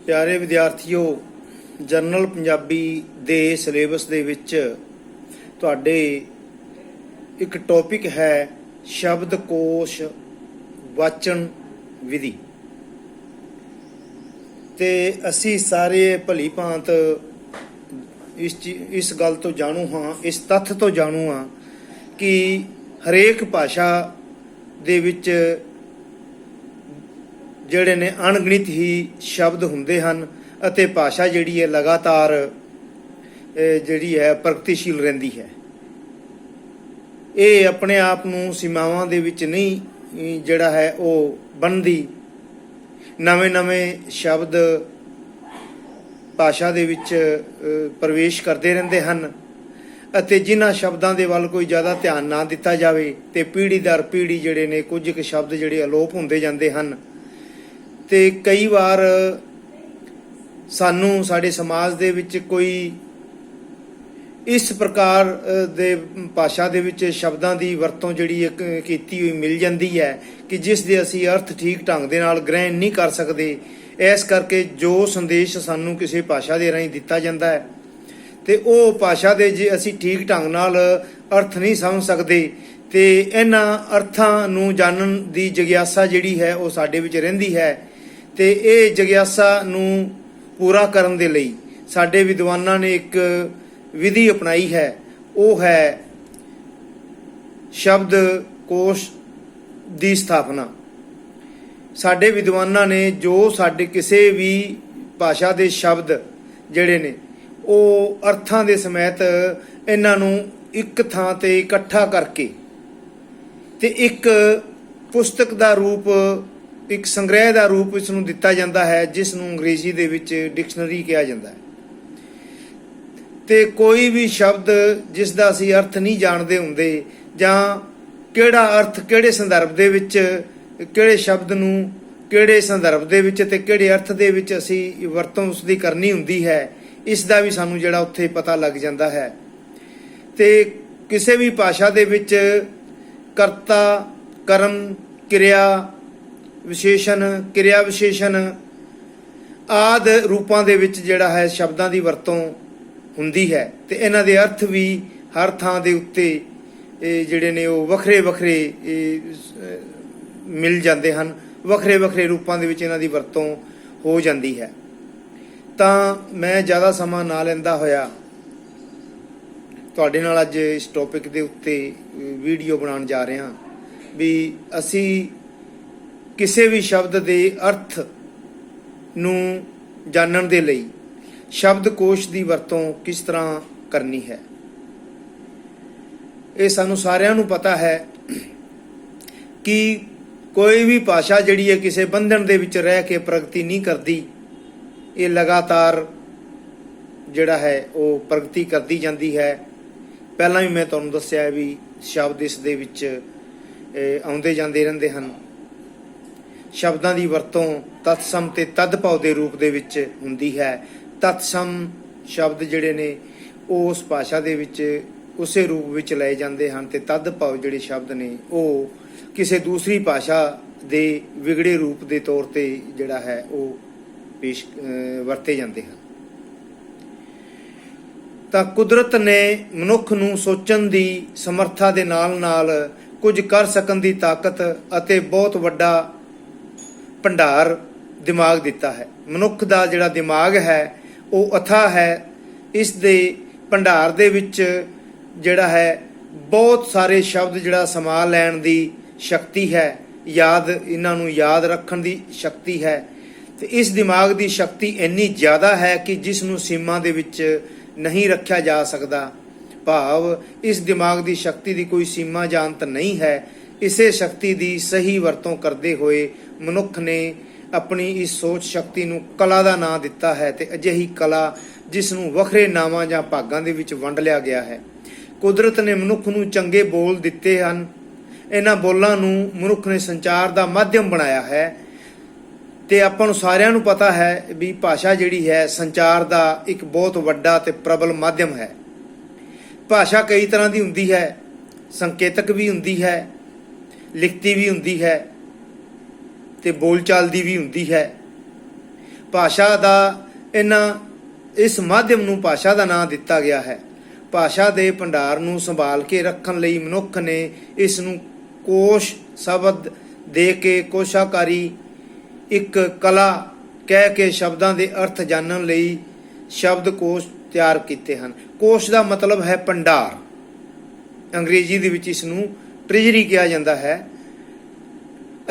प्यारे विद्यार्थियों, जनरल पंजाबी दे सिलेबस दे विच तुहाडे एक टॉपिक है शब्दकोश वाचन विधि। ते असी सारे भली भांत इस गल तो जाणू हाँ, इस तत्थ तो जाणू हाँ कि हरेक भाषा दे विच ਜਿਹੜੇ ਨੇ अणगिणित ही शब्द ਹੁੰਦੇ ਹਨ ਅਤੇ ਭਾਸ਼ਾ ਜਿਹੜੀ ਹੈ ਲਗਾਤਾਰ ਜਿਹੜੀ ਹੈ ਪ੍ਰਗਤੀਸ਼ੀਲ ਰਹਿੰਦੀ ਹੈ। ਇਹ ਆਪਣੇ ਆਪ ਨੂੰ ਸੀਮਾਵਾਂ ਦੇ ਵਿੱਚ ਨਹੀਂ ਜਿਹੜਾ ਹੈ ਉਹ ਬਣਦੀ। ਨਵੇਂ ਸ਼ਬਦ ਭਾਸ਼ਾ ਦੇ ਵਿੱਚ ਪ੍ਰਵੇਸ਼ ਕਰਦੇ ਰਹਿੰਦੇ ਹਨ ਅਤੇ ਜਿਨ੍ਹਾਂ ਸ਼ਬਦਾਂ ਦੇ ਵੱਲ ਕੋਈ ਜ਼ਿਆਦਾ ਧਿਆਨ ਨਾ ਦਿੱਤਾ ਜਾਵੇ ਤੇ ਪੀੜ੍ਹੀ ਦਰ ਪੀੜ੍ਹੀ ਜਿਹੜੇ ਨੇ ਕੁਝ ਕੁ ਸ਼ਬਦ ਜਿਹੜੇ ਅਲੋਪ ਹੁੰਦੇ ਜਾਂਦੇ ਹਨ। ਤੇ ਕਈ ਵਾਰ ਸਾਨੂੰ ਸਾਡੇ ਸਮਾਜ ਦੇ ਵਿੱਚ ਕੋਈ ਇਸ ਪ੍ਰਕਾਰ ਦੇ ਭਾਸ਼ਾ ਦੇ ਵਿੱਚ ਸ਼ਬਦਾਂ ਦੀ ਵਰਤੋਂ ਜਿਹੜੀ ਕੀਤੀ ਹੋਈ ਮਿਲ ਜਾਂਦੀ ਹੈ ਕਿ ਜਿਸ ਦੇ ਅਸੀਂ ਅਰਥ ਠੀਕ ਢੰਗ ਦੇ ਨਾਲ ਗ੍ਰਹਿਣ ਨਹੀਂ ਕਰ ਸਕਦੇ। ਇਸ ਕਰਕੇ ਜੋ ਸੰਦੇਸ਼ ਸਾਨੂੰ ਕਿਸੇ ਭਾਸ਼ਾ ਦੇ ਰਾਹੀਂ ਦਿੱਤਾ ਜਾਂਦਾ ਹੈ ਤੇ ਉਹ ਭਾਸ਼ਾ ਦੇ ਜੇ ਅਸੀਂ ਠੀਕ ਢੰਗ ਨਾਲ ਅਰਥ ਨਹੀਂ ਸਮਝ ਸਕਦੇ ਤੇ ਇਹਨਾਂ ਅਰਥਾਂ ਨੂੰ ਜਾਣਨ ਦੀ ਜਿਗਿਆਸਾ ਜਿਹੜੀ ਹੈ ਉਹ ਸਾਡੇ ਵਿੱਚ ਰਹਿੰਦੀ ਹੈ। ਤੇ ਇਹ ਜਿਗਿਆਸਾ ਨੂੰ ਪੂਰਾ ਕਰਨ ਦੇ ਲਈ ਸਾਡੇ ਵਿਦਵਾਨਾਂ ਨੇ ਇੱਕ ਵਿਧੀ ਅਪਣਾਈ ਹੈ, ਉਹ ਹੈ ਸ਼ਬਦਕੋਸ਼ ਦੀ ਸਥਾਪਨਾ। ਸਾਡੇ ਵਿਦਵਾਨਾਂ ਨੇ ਜੋ ਸਾਡੇ ਕਿਸੇ ਵੀ ਭਾਸ਼ਾ ਦੇ ਸ਼ਬਦ ਜਿਹੜੇ ਨੇ ਉਹ ਅਰਥਾਂ ਦੇ ਸਮੇਤ ਇਹਨਾਂ ਨੂੰ ਇੱਕ ਥਾਂ ਤੇ ਇਕੱਠਾ ਕਰਕੇ ਤੇ ਇੱਕ ਪੁਸਤਕ ਦਾ ਰੂਪ, ਇੱਕ ਸੰਗ੍ਰਹਿ ਦਾ ਰੂਪ ਇਸ ਨੂੰ ਦਿੱਤਾ ਜਾਂਦਾ ਹੈ, ਜਿਸ ਨੂੰ ਅੰਗਰੇਜ਼ੀ ਦੇ ਵਿੱਚ ਡਿਕਸ਼ਨਰੀ ਕਿਹਾ ਜਾਂਦਾ ਹੈ। ਤੇ ਕੋਈ ਵੀ ਸ਼ਬਦ ਜਿਸ ਦਾ ਅਸੀਂ ਅਰਥ ਨਹੀਂ ਜਾਣਦੇ ਹੁੰਦੇ ਜਾਂ ਕਿਹੜਾ ਅਰਥ ਕਿਹੜੇ ਸੰਦਰਭ ਦੇ ਵਿੱਚ, ਕਿਹੜੇ ਸ਼ਬਦ ਨੂੰ ਕਿਹੜੇ ਸੰਦਰਭ ਦੇ ਵਿੱਚ ਤੇ ਕਿਹੜੇ ਅਰਥ ਦੇ ਵਿੱਚ ਅਸੀਂ ਵਰਤੋਂ ਉਸ ਦੀ ਕਰਨੀ ਹੁੰਦੀ ਹੈ, ਇਸ ਦਾ ਵੀ ਸਾਨੂੰ ਜਿਹੜਾ ਉੱਥੇ ਪਤਾ ਲੱਗ ਜਾਂਦਾ ਹੈ। ਤੇ ਕਿਸੇ ਵੀ ਭਾਸ਼ਾ ਦੇ ਵਿੱਚ ਕਰਤਾ, ਕਰਮ, ਕਿਰਿਆ ਵਿਸ਼ੇਸ਼ਣ, ਕਿਰਿਆ ਵਿਸ਼ੇਸ਼ਣ ਆਦਿ ਰੂਪਾਂ ਦੇ ਵਿੱਚ ਜਿਹੜਾ ਹੈ ਸ਼ਬਦਾਂ ਦੀ ਵਰਤੋਂ ਹੁੰਦੀ ਹੈ ਤੇ ਇਹਨਾਂ ਦੇ ਅਰਥ ਵੀ ਹਰ ਥਾਂ ਦੇ ਉੱਤੇ ਜਿਹੜੇ ਨੇ ਉਹ ਵੱਖਰੇ ਮਿਲ ਜਾਂਦੇ ਹਨ, ਵੱਖਰੇ ਰੂਪਾਂ ਦੇ ਵਿੱਚ ਇਹਨਾਂ ਦੀ ਵਰਤੋਂ ਹੋ ਜਾਂਦੀ ਹੈ। ਤਾਂ ਮੈਂ ਜ਼ਿਆਦਾ ਸਮਾਂ ਨਾ ਲੈਂਦਾ ਹੋਇਆ ਤੁਹਾਡੇ ਨਾਲ ਅੱਜ ਇਸ ਟੌਪਿਕ ਦੇ ਉੱਤੇ ਵੀਡੀਓ ਬਣਾਉਣ ਜਾ ਰਿਹਾ ਵੀ ਅਸੀਂ ਕਿਸੇ ਵੀ ਸ਼ਬਦ ਦੇ ਅਰਥ ਨੂੰ ਜਾਣਨ ਦੇ ਲਈ ਸ਼ਬਦਕੋਸ਼ ਦੀ ਵਰਤੋਂ ਕਿਸ ਤਰ੍ਹਾਂ ਕਰਨੀ ਹੈ। ਇਹ ਸਾਨੂੰ ਸਾਰਿਆਂ ਨੂੰ ਪਤਾ ਹੈ ਕਿ ਕੋਈ ਵੀ ਭਾਸ਼ਾ ਜਿਹੜੀ ਹੈ ਕਿਸੇ ਬੰਧਨ ਦੇ ਵਿੱਚ ਰਹਿ ਕੇ ਪ੍ਰਗਤੀ ਨਹੀਂ ਕਰਦੀ। ਇਹ ਲਗਾਤਾਰ ਜਿਹੜਾ ਹੈ ਉਹ ਪ੍ਰਗਤੀ ਕਰਦੀ ਜਾਂਦੀ ਹੈ। ਪਹਿਲਾਂ ਵੀ ਮੈਂ ਤੁਹਾਨੂੰ ਦੱਸਿਆ ਵੀ ਸ਼ਬਦ ਇਸ ਦੇ ਵਿੱਚ ਆਉਂਦੇ ਜਾਂਦੇ ਰਹਿੰਦੇ ਹਨ। ਸ਼ਬਦਾਂ ਦੀ ਵਰਤੋਂ ਤਤਸਮ ਤੇ ਤਦਭਾਵ ਦੇ ਰੂਪ ਦੇ ਵਿੱਚ ਹੁੰਦੀ ਹੈ। ਤਤਸਮ ਸ਼ਬਦ ਜਿਹੜੇ ਨੇ ਉਹ ਉਸ ਭਾਸ਼ਾ ਦੇ ਵਿੱਚ ਉਸੇ ਰੂਪ ਵਿੱਚ ਲਏ ਜਾਂਦੇ ਹਨ ਤੇ ਤਦਭਾਵ ਜਿਹੜੇ ਸ਼ਬਦ ਨੇ ਉਹ ਕਿਸੇ ਦੂਸਰੀ ਭਾਸ਼ਾ ਦੇ ਵਿਗੜੇ ਰੂਪ ਦੇ ਤੌਰ ਤੇ ਜਿਹੜਾ ਹੈ ਉਹ ਵਰਤੇ ਜਾਂਦੇ ਹਨ। ਤਾਂ ਕੁਦਰਤ ਨੇ ਮਨੁੱਖ ਨੂੰ ਸੋਚਣ ਦੀ ਸਮਰੱਥਾ ਦੇ ਨਾਲ ਕੁਝ ਕਰ ਸਕਣ ਦੀ ਤਾਕਤ ਅਤੇ ਬਹੁਤ ਵੱਡਾ ਭੰਡਾਰ ਦਿਮਾਗ ਦਿੱਤਾ ਹੈ। ਮਨੁੱਖ ਦਾ ਜਿਹੜਾ ਦਿਮਾਗ ਹੈ ਉਹ ਅਥਾਹ ਹੈ। ਇਸ ਦੇ ਭੰਡਾਰ ਦੇ ਵਿੱਚ ਜਿਹੜਾ ਹੈ ਬਹੁਤ ਸਾਰੇ ਸ਼ਬਦ ਜਿਹੜਾ ਸਮਾ ਲੈਣ ਦੀ ਸ਼ਕਤੀ ਹੈ, ਇਹਨਾਂ ਨੂੰ ਯਾਦ ਰੱਖਣ ਦੀ ਸ਼ਕਤੀ ਹੈ। ਤੇ ਇਸ ਦਿਮਾਗ ਦੀ ਸ਼ਕਤੀ ਇੰਨੀ ਜ਼ਿਆਦਾ ਹੈ ਕਿ ਜਿਸ ਨੂੰ ਸੀਮਾ ਦੇ ਵਿੱਚ ਨਹੀਂ ਰੱਖਿਆ ਜਾ ਸਕਦਾ। ਭਾਵ ਇਸ ਦਿਮਾਗ ਦੀ ਸ਼ਕਤੀ ਦੀ ਕੋਈ ਸੀਮਾ ਜਾਂ ਅੰਤ ਨਹੀਂ ਹੈ। ਇਸੇ ਸ਼ਕਤੀ ਦੀ ਸਹੀ ਵਰਤੋਂ ਕਰਦੇ ਹੋਏ ਮਨੁੱਖ ਨੇ ਆਪਣੀ ਇਸ ਸੋਚ ਸ਼ਕਤੀ ਨੂੰ ਕਲਾ ਦਾ ਨਾਂ ਦਿੱਤਾ ਹੈ ਤੇ ਅਜਿਹੀ ਕਲਾ ਜਿਸ ਨੂੰ ਵੱਖਰੇ ਨਾਵਾਂ ਜਾਂ ਭਾਗਾਂ ਦੇ ਵਿੱਚ ਵੰਡ ਲਿਆ ਗਿਆ ਹੈ। ਕੁਦਰਤ ਨੇ ਮਨੁੱਖ ਨੂੰ ਚੰਗੇ ਬੋਲ ਦਿੱਤੇ ਹਨ। ਇਹਨਾਂ ਬੋਲਾਂ ਨੂੰ ਮਨੁੱਖ ਨੇ ਸੰਚਾਰ ਦਾ ਮਾਧਿਅਮ ਬਣਾਇਆ ਹੈ ਤੇ ਆਪਾਂ ਨੂੰ ਸਾਰਿਆਂ ਨੂੰ ਪਤਾ ਹੈ ਵੀ ਭਾਸ਼ਾ ਜਿਹੜੀ ਹੈ ਸੰਚਾਰ ਦਾ ਇੱਕ ਬਹੁਤ ਵੱਡਾ ਤੇ ਪ੍ਰਬਲ ਮਾਧਿਅਮ ਹੈ। ਭਾਸ਼ਾ ਕਈ ਤਰ੍ਹਾਂ ਦੀ ਹੁੰਦੀ ਹੈ, ਸੰਕੇਤਕ ਵੀ ਹੁੰਦੀ ਹੈ, ਲਿਖਤੀ ਵੀ ਹੁੰਦੀ ਹੈ ਤੇ ਬੋਲਚਾਲ ਦੀ ਵੀ ਹੁੰਦੀ ਹੈ। ਭਾਸ਼ਾ ਦਾ ਇਸ ਮਾਧਿਅਮ ਨੂੰ ਭਾਸ਼ਾ ਦਾ ਨਾਂ ਦਿੱਤਾ ਗਿਆ ਹੈ। ਭਾਸ਼ਾ ਦੇ ਭੰਡਾਰ ਨੂੰ ਸੰਭਾਲ ਕੇ ਰੱਖਣ ਲਈ ਮਨੁੱਖ ਨੇ ਇਸ ਨੂੰ ਕੋਸ਼ ਸ਼ਬਦ ਦੇ ਕੇ ਕੋਸ਼ਾਕਾਰੀ ਇੱਕ ਕਲਾ ਕਹਿ ਕੇ ਸ਼ਬਦਾਂ ਦੇ ਅਰਥ ਜਾਣਨ ਲਈ ਸ਼ਬਦਕੋਸ਼ ਤਿਆਰ ਕੀਤੇ ਹਨ। ਕੋਸ਼ ਦਾ ਮਤਲਬ ਹੈ ਭੰਡਾਰ। ਅੰਗਰੇਜ਼ੀ ਦੇ ਵਿੱਚ ਇਸ ਨੂੰ ਟ੍ਰੇਜਰੀ ਕਿਹਾ ਜਾਂਦਾ ਹੈ।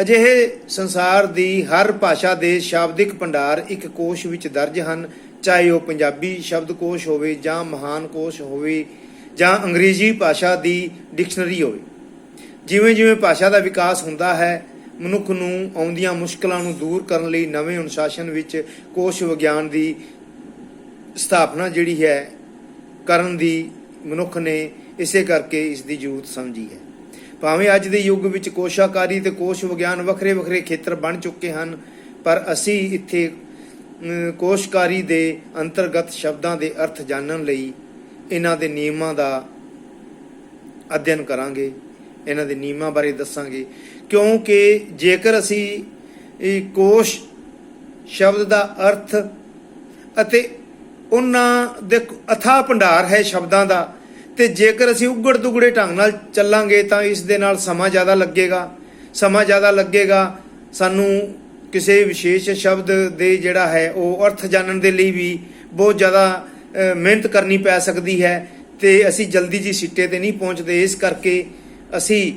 ਅਜਿਹੇ ਸੰਸਾਰ ਦੀ ਹਰ ਭਾਸ਼ਾ ਦੇ ਸ਼ਾਬਦਿਕ ਭੰਡਾਰ ਇੱਕ ਕੋਸ਼ ਵਿੱਚ ਦਰਜ ਹਨ, ਚਾਹੇ ਉਹ ਪੰਜਾਬੀ ਸ਼ਬਦਕੋਸ਼ ਹੋਵੇ ਜਾਂ ਮਹਾਨ ਕੋਸ਼ ਹੋਵੇ ਜਾਂ ਅੰਗਰੇਜ਼ੀ ਭਾਸ਼ਾ ਦੀ ਡਿਕਸ਼ਨਰੀ ਹੋਵੇ। ਜਿਵੇਂ ਜਿਵੇਂ ਭਾਸ਼ਾ ਦਾ ਵਿਕਾਸ ਹੁੰਦਾ ਹੈ, ਮਨੁੱਖ ਨੂੰ ਆਉਂਦੀਆਂ ਮੁਸ਼ਕਲਾਂ ਨੂੰ ਦੂਰ ਕਰਨ ਲਈ ਨਵੇਂ ਅਨੁਸ਼ਾਸਨ ਵਿੱਚ ਕੋਸ਼ ਵਿਗਿਆਨ ਦੀ ਸਥਾਪਨਾ ਜਿਹੜੀ ਹੈ ਕਰਨ ਦੀ ਮਨੁੱਖ ਨੇ ਇਸੇ ਕਰਕੇ ਇਸ ਦੀ ਜ਼ਰੂਰਤ ਸਮਝੀ ਹੈ। ਭਾਵੇਂ ਅੱਜ ਦੇ ਯੁੱਗ ਵਿੱਚ ਕੋਸ਼ਾਕਾਰੀ ਤੇ ਕੋਸ਼ ਵਿਗਿਆਨ ਵੱਖਰੇ ਵੱਖਰੇ ਖੇਤਰ ਬਣ ਚੁੱਕੇ ਹਨ, ਪਰ ਅਸੀਂ ਇੱਥੇ ਕੋਸ਼ਕਾਰੀ ਦੇ ਅੰਤਰਗਤ ਸ਼ਬਦਾਂ ਦੇ ਅਰਥ ਜਾਣਨ ਲਈ ਇਹਨਾਂ ਦੇ ਨਿਯਮਾਂ ਦਾ ਅਧਿਐਨ ਕਰਾਂਗੇ, ਇਹਨਾਂ ਦੇ ਨਿਯਮਾਂ ਬਾਰੇ ਦੱਸਾਂਗੇ। ਕਿਉਂਕਿ ਜੇਕਰ ਅਸੀਂ ਕੋਸ਼ ਸ਼ਬਦ ਦਾ ਅਰਥ ਅਤੇ ਉਹਨਾਂ ਦੇ ਅਥਾਹ ਭੰਡਾਰ ਹੈ ਸ਼ਬਦਾਂ ਦਾ, ਤੇ ਜੇਕਰ ਅਸੀਂ ਉਗੜ ਦੁਗੜੇ ਢੰਗ ਨਾਲ ਚੱਲਾਂਗੇ ਤਾਂ ਇਸ ਦੇ ਨਾਲ ਸਮਾਂ ਜ਼ਿਆਦਾ ਲੱਗੇਗਾ। ਸਾਨੂੰ ਕਿਸੇ ਵਿਸ਼ੇਸ਼ ਸ਼ਬਦ ਦੇ ਜਿਹੜਾ ਹੈ ਉਹ ਅਰਥ ਜਾਣਨ ਦੇ ਲਈ ਵੀ ਬਹੁਤ ਜ਼ਿਆਦਾ ਮਿਹਨਤ ਕਰਨੀ ਪੈ ਸਕਦੀ ਹੈ ਤੇ ਅਸੀਂ ਜਲਦੀ ਜੀ ਸਿੱਟੇ ਤੇ ਨਹੀਂ ਪਹੁੰਚਦੇ। ਇਸ ਕਰਕੇ ਅਸੀਂ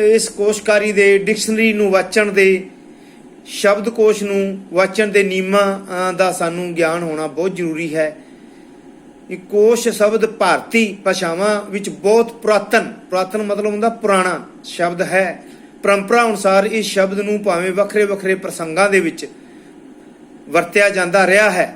ਇਸ ਕੋਸ਼ਕਾਰੀ ਦੇ ਡਿਕਸ਼ਨਰੀ ਨੂੰ ਵਾਚਣ ਦੇ, ਸ਼ਬਦਕੋਸ਼ ਨੂੰ ਵਾਚਣ ਦੇ ਨਿਯਮਾਂ ਦਾ ਸਾਨੂੰ ਗਿਆਨ ਹੋਣਾ ਬਹੁਤ ਜ਼ਰੂਰੀ ਹੈ। ਕੋਸ਼ ਸ਼ਬਦ ਭਾਰਤੀ ਭਾਸ਼ਾਵਾਂ ਵਿੱਚ ਬਹੁਤ ਪੁਰਾਤਨ ਮਤਲਬ ਹੁੰਦਾ ਪੁਰਾਣਾ ਸ਼ਬਦ ਹੈ। ਪਰੰਪਰਾ ਅਨੁਸਾਰ ਇਸ ਸ਼ਬਦ ਨੂੰ ਭਾਵੇਂ ਵੱਖਰੇ ਵੱਖਰੇ ਪ੍ਰਸੰਗਾਂ ਦੇ ਵਿੱਚ ਵਰਤਿਆ ਜਾਂਦਾ ਰਿਹਾ ਹੈ,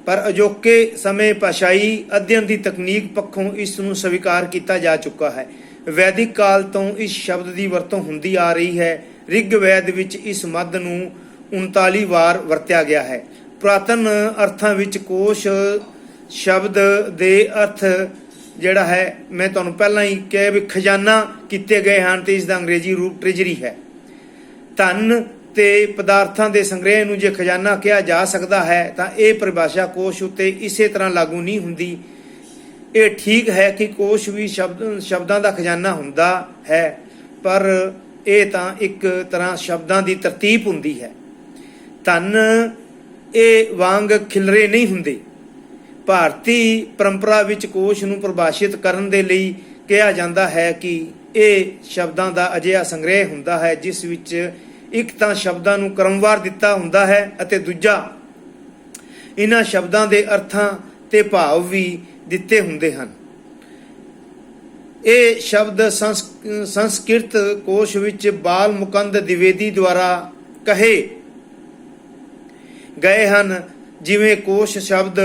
ਪਰ ਅਜੋਕੇ ਸਮੇਂ ਭਾਸ਼ਾਈ ਅਧਿਐਨ ਦੀ ਤਕਨੀਕ ਪੱਖੋਂ ਇਸ ਨੂੰ ਸਵੀਕਾਰ ਕੀਤਾ ਜਾ ਚੁੱਕਾ ਹੈ। ਵੈਦਿਕ ਕਾਲ ਤੋਂ ਇਸ ਸ਼ਬਦ ਦੀ ਵਰਤੋਂ ਹੁੰਦੀ ਆ ਰਹੀ ਹੈ। ਰਿਗਵੇਦ ਵਿੱਚ ਇਸ ਮੱਧ ਨੂੰ 39 ਵਾਰ ਵਰਤਿਆ ਗਿਆ ਹੈ। ਪੁਰਾਤਨ ਅਰਥਾਂ ਵਿੱਚ ਕੋਸ਼ ਸ਼ਬਦ ਦੇ ਅਰਥ ਜਿਹੜਾ ਹੈ ਮੈਂ ਤੁਹਾਨੂੰ ਪਹਿਲਾਂ ਹੀ ਕਿਹਾ ਵੀ ਖਜ਼ਾਨਾ ਕੀਤੇ ਗਏ ਹਨ, ਤੇ ਇਸ ਦਾ ਅੰਗਰੇਜ਼ੀ ਰੂਪ ਟ੍ਰੇਜਰੀ ਹੈ। ਧਨ ਤੇ ਪਦਾਰਥਾਂ ਦੇ ਸੰਗ੍ਰਹਿ ਨੂੰ ਜੇ ਖਜ਼ਾਨਾ ਕਿਹਾ ਜਾ ਸਕਦਾ ਹੈ ਤਾਂ ਇਹ ਪਰਿਭਾਸ਼ਾ ਕੋਸ਼ ਉੱਤੇ ਇਸੇ ਤਰ੍ਹਾਂ ਲਾਗੂ ਨਹੀਂ ਹੁੰਦੀ। ਇਹ ਠੀਕ ਹੈ ਕਿ ਕੋਸ਼ ਵੀ ਸ਼ਬਦਾਂ ਦਾ ਖਜ਼ਾਨਾ ਹੁੰਦਾ ਹੈ, ਪਰ ਇਹ ਤਾਂ ਇੱਕ ਤਰ੍ਹਾਂ ਸ਼ਬਦਾਂ ਦੀ ਤਰਤੀਬ ਹੁੰਦੀ ਹੈ। ਧਨ ਇਹ ਵਾਂਗ ਖਿਲਰੇ ਨਹੀਂ ਹੁੰਦੇ। ਭਾਰਤੀ ਪਰੰਪਰਾ ਵਿੱਚ ਕੋਸ਼ ਨੂੰ ਪਰਿਭਾਸ਼ਿਤ ਕਰਨ ਦੇ ਲਈ ਕਿਹਾ ਜਾਂਦਾ ਹੈ ਕਿ ਇਹ ਸ਼ਬਦਾਂ ਦਾ ਅਜਿਹਾ ਸੰਗ੍ਰਹਿ ਹੁੰਦਾ ਹੈ ਜਿਸ ਵਿੱਚ ਇੱਕ ਤਾਂ ਸ਼ਬਦਾਂ ਨੂੰ ਕ੍ਰਮਵਾਰ ਦਿੱਤਾ ਹੁੰਦਾ ਹੈ ਅਤੇ ਦੂਜਾ ਇਹਨਾਂ ਸ਼ਬਦਾਂ ਦੇ ਅਰਥਾਂ ਤੇ ਭਾਵ ਵੀ ਦਿੱਤੇ ਹੁੰਦੇ ਹਨ। ਇਹ ਸ਼ਬਦ ਸੰਸਕ੍ਰਿਤ ਕੋਸ਼ ਵਿੱਚ ਬਾਲ ਮੁਕੰਦ ਦਿਵੇਦੀ ਦੁਆਰਾ ਕਹੇ ਗਏ ਹਨ। ਜਿਵੇਂ ਕੋਸ਼ ਸ਼ਬਦ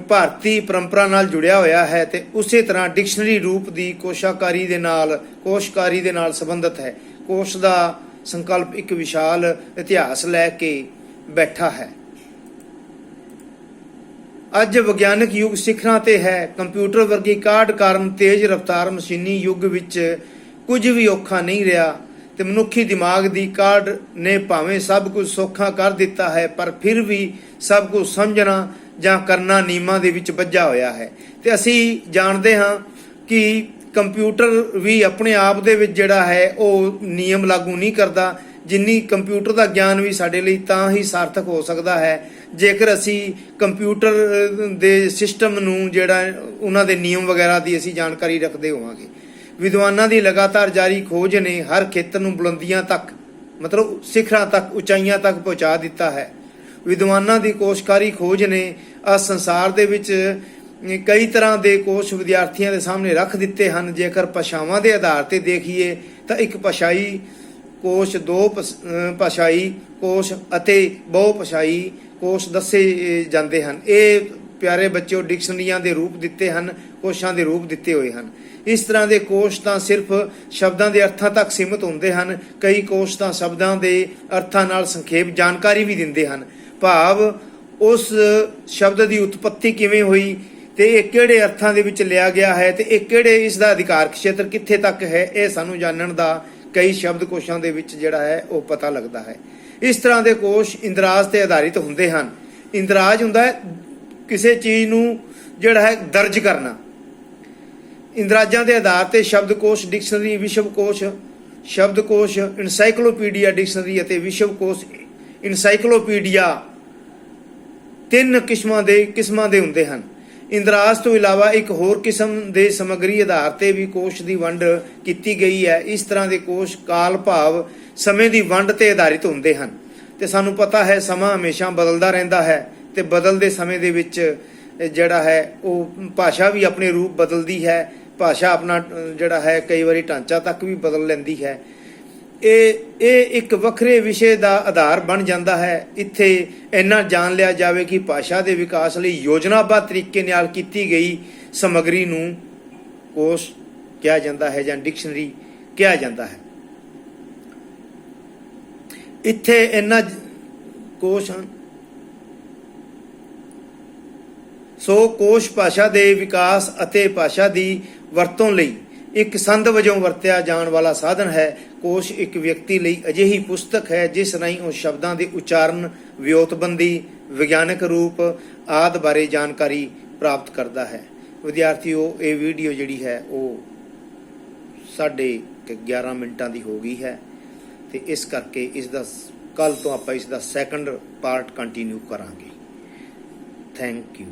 ਭਾਰਤੀ ਪਰੰਪਰਾ ਨਾਲ ਜੁੜਿਆ ਹੋਇਆ ਹੈ ਤੇ ਉਸੇ ਤਰ੍ਹਾਂ ਡਿਕਸ਼ਨਰੀ ਰੂਪ ਦੀ ਕੋਸ਼ਕਾਰੀ ਦੇ ਨਾਲ ਸੰਬੰਧਿਤ ਹੈ। ਕੋਸ਼ ਦਾ ਸੰਕਲਪ ਇੱਕ ਵਿਸ਼ਾਲ ਇਤਿਹਾਸ ਲੈ ਕੇ ਬੈਠਾ ਹੈ। ਅੱਜ ਵਿਗਿਆਨਕ ਯੁੱਗ ਸਿਖਰਾਂ ਤੇ ਹੈ। ਕੰਪਿਊਟਰ ਵਰਗੀ ਕਾਢ ਕਾਰਨ ਤੇਜ਼ ਰਫ਼ਤਾਰ ਮਸ਼ੀਨੀ ਯੁੱਗ ਵਿੱਚ ਕੁਝ ਵੀ ਔਖਾ ਨਹੀਂ ਰਿਹਾ ਤੇ ਮਨੁੱਖੀ ਦਿਮਾਗ ਦੀ ਕਾਢ ਨੇ ਭਾਵੇਂ ਸਭ ਕੁਝ ਸੌਖਾ ਕਰ ਦਿੱਤਾ ਹੈ, ਪਰ ਫਿਰ ਵੀ ਸਭ ਕੁਝ ਸਮਝਣਾ ਜਾਂ ਕਰਨਾ ਨਿਯਮਾਂ ਦੇ ਵਿੱਚ ਬੱਝਾ ਹੋਇਆ ਹੈ। ਤੇ ਅਸੀਂ ਜਾਣਦੇ ਹਾਂ ਕਿ ਕੰਪਿਊਟਰ ਵੀ ਆਪਣੇ ਆਪ ਦੇ ਵਿੱਚ ਜਿਹੜਾ ਹੈ ਉਹ ਨਿਯਮ ਲਾਗੂ ਨਹੀਂ ਕਰਦਾ। ਜਿੰਨੀ ਕੰਪਿਊਟਰ ਦਾ ਗਿਆਨ ਵੀ ਸਾਡੇ ਲਈ ਤਾਂ ਹੀ ਸਾਰਥਕ ਹੋ ਸਕਦਾ ਹੈ ਜੇਕਰ ਅਸੀਂ ਕੰਪਿਊਟਰ ਦੇ ਸਿਸਟਮ ਨੂੰ ਜਿਹੜਾ ਉਹਨਾਂ ਦੇ ਨਿਯਮ ਵਗੈਰਾ ਦੀ ਅਸੀਂ ਜਾਣਕਾਰੀ ਰੱਖਦੇ ਹੋਵਾਂਗੇ। ਵਿਦਵਾਨਾਂ ਦੀ ਲਗਾਤਾਰ ਜਾਰੀ ਖੋਜ ਨੇ ਹਰ ਖੇਤਰ ਨੂੰ ਬੁਲੰਦੀਆਂ ਤੱਕ ਮਤਲਬ ਸਿਖਰਾਂ ਤੱਕ ਉਚਾਈਆਂ ਤੱਕ ਪਹੁੰਚਾ ਦਿੱਤਾ ਹੈ। ਵਿਦਵਾਨਾਂ ਦੀ ਕੋਸ਼ਕਾਰੀ ਖੋਜ ਨੇ ਇਸ ਸੰਸਾਰ ਦੇ ਵਿੱਚ ਕਈ ਤਰ੍ਹਾਂ ਦੇ ਕੋਸ਼ ਵਿਦਿਆਰਥੀਆਂ ਦੇ ਸਾਹਮਣੇ ਰੱਖ ਦਿੱਤੇ ਹਨ। ਜੇਕਰ ਭਾਸ਼ਾਵਾਂ ਦੇ ਆਧਾਰ ਤੇ ਦੇਖੀਏ ਤਾਂ ਇੱਕ ਭਾਸ਼ਾਈ ਕੋਸ਼, ਦੋ ਭਾਸ਼ਾਈ ਕੋਸ਼ ਅਤੇ ਬਹੁ ਭਾਸ਼ਾਈ ਕੋਸ਼ ਦੱਸੇ ਜਾਂਦੇ ਹਨ। ਇਹ ਪਿਆਰੇ ਬੱਚਿਓ ਡਿਕਸ਼ਨਰੀਆਂ ਦੇ ਰੂਪ ਦਿੱਤੇ ਹਨ, ਕੋਸ਼ਾਂ ਦੇ ਰੂਪ ਦਿੱਤੇ ਹੋਏ ਹਨ। ਇਸ ਤਰ੍ਹਾਂ ਦੇ ਕੋਸ਼ ਤਾਂ ਸਿਰਫ ਸ਼ਬਦਾਂ ਦੇ ਅਰਥਾਂ ਤੱਕ ਸੀਮਿਤ ਹੁੰਦੇ ਹਨ। ਕਈ ਕੋਸ਼ ਤਾਂ ਸ਼ਬਦਾਂ ਦੇ ਅਰਥਾਂ ਨਾਲ ਸੰਖੇਪ ਜਾਣਕਾਰੀ ਵੀ ਦਿੰਦੇ ਹਨ, ਭਾਵ ਉਸ ਸ਼ਬਦ ਦੀ ਉਤਪਤੀ ਕਿਵੇਂ ਹੋਈ ਤੇ ਇਹ ਕਿਹੜੇ ਅਰਥਾਂ ਦੇ ਵਿੱਚ ਲਿਆ ਗਿਆ ਹੈ ਤੇ ਇਹ ਕਿਹੜੇ ਇਸ ਦਾ ਅਧਿਕਾਰ ਖੇਤਰ ਕਿੱਥੇ ਤੱਕ ਹੈ, ਇਹ ਸਾਨੂੰ ਜਾਣਨ ਦਾ ਕਈ ਸ਼ਬਦ ਕੋਸ਼ਾਂ ਦੇ ਵਿੱਚ ਜਿਹੜਾ ਹੈ ਉਹ ਪਤਾ ਲੱਗਦਾ ਹੈ। ਇਸ ਤਰ੍ਹਾਂ ਦੇ ਕੋਸ਼ ਇੰਦਰਾਜ ਤੇ ਆਧਾਰਿਤ ਹੁੰਦੇ ਹਨ। ਇੰਦਰਾਜ ਹੁੰਦਾ ਹੈ ਕਿਸੇ ਚੀਜ਼ ਨੂੰ ਜਿਹੜਾ ਹੈ ਦਰਜ ਕਰਨਾ। ਇੰਦਰਾਜਾਂ ਦੇ ਆਧਾਰ ਤੇ ਸ਼ਬਦਕੋਸ਼, ਡਿਕਸ਼ਨਰੀ, ਵਿਸ਼ਵਕੋਸ਼, ਸ਼ਬਦਕੋਸ਼, ਇਨਸਾਈਕਲੋਪੀਡੀਆ ਡਿਕਸ਼ਨਰੀ ਅਤੇ ਵਿਸ਼ਵਕੋਸ਼ ਇਨਸਾਈਕਲੋਪੀਡੀਆ ਤਿੰਨ ਕਿਸਮਾਂ ਦੇ ਹੁੰਦੇ ਹਨ। ਇੰਦਰਾਜ ਤੋਂ ਇਲਾਵਾ ਇੱਕ ਹੋਰ ਕਿਸਮ ਦੇ ਸਮੱਗਰੀ ਆਧਾਰ ਤੇ ਵੀ ਕੋਸ਼ ਦੀ ਵੰਡ ਕੀਤੀ ਗਈ ਹੈ। ਇਸ ਤਰ੍ਹਾਂ ਦੇ ਕੋਸ਼ ਕਾਲ ਭਾਵ ਸਮੇਂ ਦੀ ਵੰਡ ਤੇ ਆਧਾਰਿਤ ਹੁੰਦੇ ਹਨ ਤੇ ਸਾਨੂੰ ਪਤਾ ਹੈ ਸਮਾਂ ਹਮੇਸ਼ਾ ਬਦਲਦਾ ਰਹਿੰਦਾ ਹੈ ਤੇ ਬਦਲਦੇ ਸਮੇਂ ਦੇ ਵਿੱਚ ਜਿਹੜਾ ਹੈ ਉਹ ਭਾਸ਼ਾ ਵੀ ਆਪਣੇ ਰੂਪ ਬਦਲਦੀ ਹੈ। ਭਾਸ਼ਾ ਆਪਣਾ ਜਿਹੜਾ ਹੈ ਕਈ ਵਾਰੀ ਢਾਂਚਾ ਤੱਕ ਵੀ ਬਦਲ ਲੈਂਦੀ ਹੈ। ਇਹ ਇੱਕ ਵੱਖਰੇ ਵਿਸ਼ੇ ਦਾ ਆਧਾਰ ਬਣ ਜਾਂਦਾ ਹੈ। ਇੱਥੇ ਇੰਨਾ ਜਾਣ ਲਿਆ ਜਾਵੇ ਕਿ ਭਾਸ਼ਾ ਦੇ ਵਿਕਾਸ ਲਈ ਯੋਜਨਾਬੱਧ ਤਰੀਕੇ ਨਾਲ ਕੀਤੀ ਗਈ ਸਮੱਗਰੀ ਨੂੰ ਕੋਸ਼ ਕਿਹਾ ਜਾਂਦਾ ਹੈ ਜਾਂ ਡਿਕਸ਼ਨਰੀ ਕਿਹਾ ਜਾਂਦਾ ਹੈ। ਇੱਥੇ ਇੰਨਾ ਕੋਸ਼ ਹਨ। ਸੋ ਕੋਸ਼ ਭਾਸ਼ਾ ਦੇ ਵਿਕਾਸ ਅਤੇ ਭਾਸ਼ਾ ਦੀ ਵਰਤੋਂ ਲਈ ਇੱਕ ਸੰਦ ਵਜੋਂ ਵਰਤਿਆ ਜਾਣ ਵਾਲਾ ਸਾਧਨ ਹੈ। ਕੋਸ਼ ਇੱਕ ਵਿਅਕਤੀ ਲਈ ਅਜਿਹੀ ਪੁਸਤਕ ਹੈ ਜਿਸ ਰਾਹੀਂ ਉਹ ਸ਼ਬਦਾਂ ਦੇ ਉਚਾਰਨ, ਵਿਉਂਤਬੰਦੀ, ਵਿਗਿਆਨਕ ਰੂਪ ਆਦਿ ਬਾਰੇ ਜਾਣਕਾਰੀ ਪ੍ਰਾਪਤ ਕਰਦਾ ਹੈ। ਵਿਦਿਆਰਥੀਓ, ਇਹ ਵੀਡੀਓ ਜਿਹੜੀ ਹੈ ਉਹ 11:30 ਮਿੰਟਾਂ ਦੀ ਹੋ ਗਈ ਹੈ ਤੇ ਇਸ ਕਰਕੇ ਇਸ ਦਾ ਕੱਲ ਤੋਂ ਆਪਾਂ ਇਸ ਦਾ ਸੈਕੰਡ ਪਾਰਟ ਕੰਟੀਨਿਊ ਕਰਾਂਗੇ। Thank you.